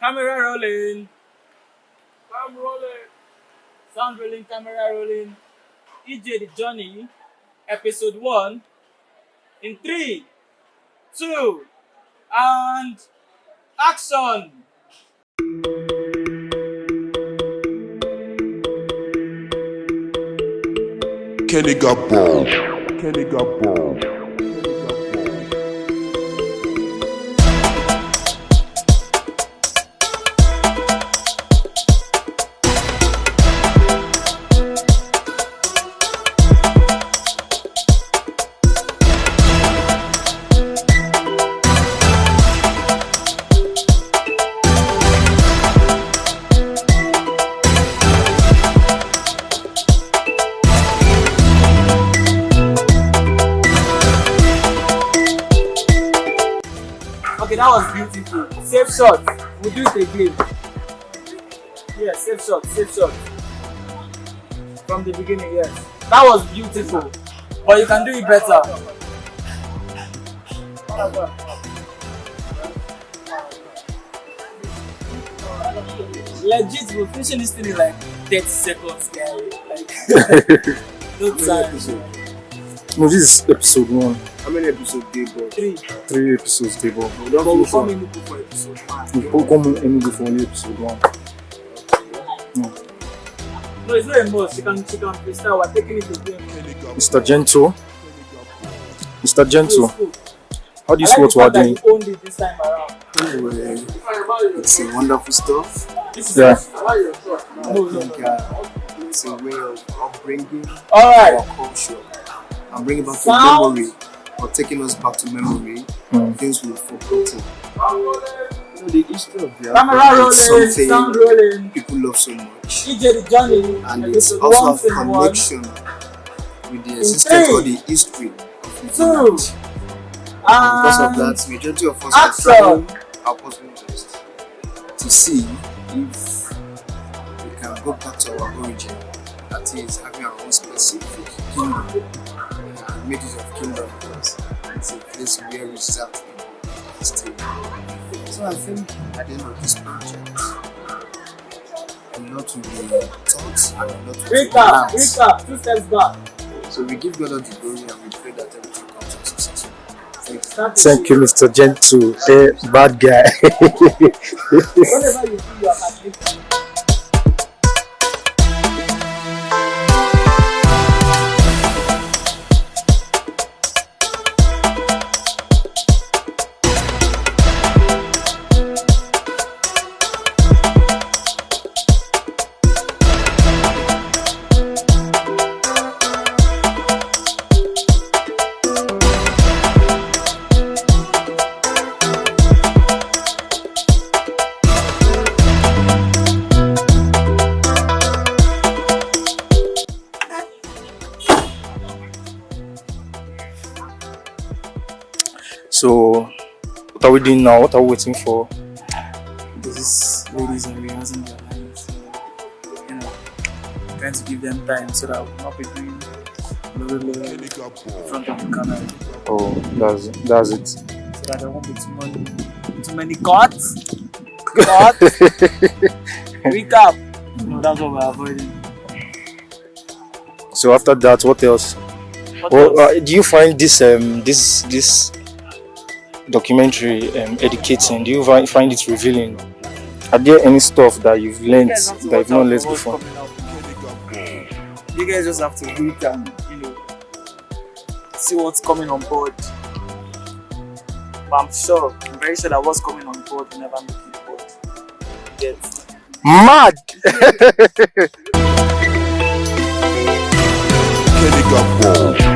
Camera rolling. Sound rolling. Sound rolling, camera rolling. EJ The Journey, episode 1. In 3, 2, and action! Kenny got balls. Kenny got balls. Okay, that was beautiful. Safe shot. We'll do it again. Yeah, safe shot. From the beginning, yes. That was beautiful. But you can do it better. Legit, we're finishing this thing in like 30 seconds, guy. Like, no time. No, this is episode 1. How many episodes did you 3 episodes, they go. But we'll come in for episode 1. We'll come in for only episode 1. No, it's not a must. She can freestyle. We're taking it again. Mr. Gentle. How do you see what we're doing? You owned it this time around. Anyway, it's a wonderful stuff. Yeah. It's a way of upbringing Alright. our culture and bringing back to memory, or taking us back to memory, things we've forgotten. The history of the Camera rolling, something sound rolling. people love so much, EJ The Journey, and it's episode also 1 a in 1. connection with the existence or the history of 2, humanity. Because of and that, majority of us action. are trying our possible best to see if we can go back to our origin, that is having our own specific kingdom, and make use of kingdom because it's a place where we start to stay. So I think at the end of this project, a lot will be taught and a lot will be recap, learned. 2 steps back. So we give God all the glory and we pray that everything comes out successful. Thank you, Mr. Gentle. Bad guy. Whenever you feel you are conflicted. So, what are we doing now? What are we waiting for? These ladies are rehearsing their lines, trying to give them time so that we'll not be doing in front of the camera. Oh, that's it. So that there won't be too many cuts. Recap. No, that's what we're avoiding. So after that, what else? What else? Do you find this documentary educating? Do you find it revealing? Are there any stuff that you've learned that you've not learned before? You guys just have to read and see what's coming on board. But I'm very sure that what's coming on board will never make you bored. Yes. Mad! Kenny got balls.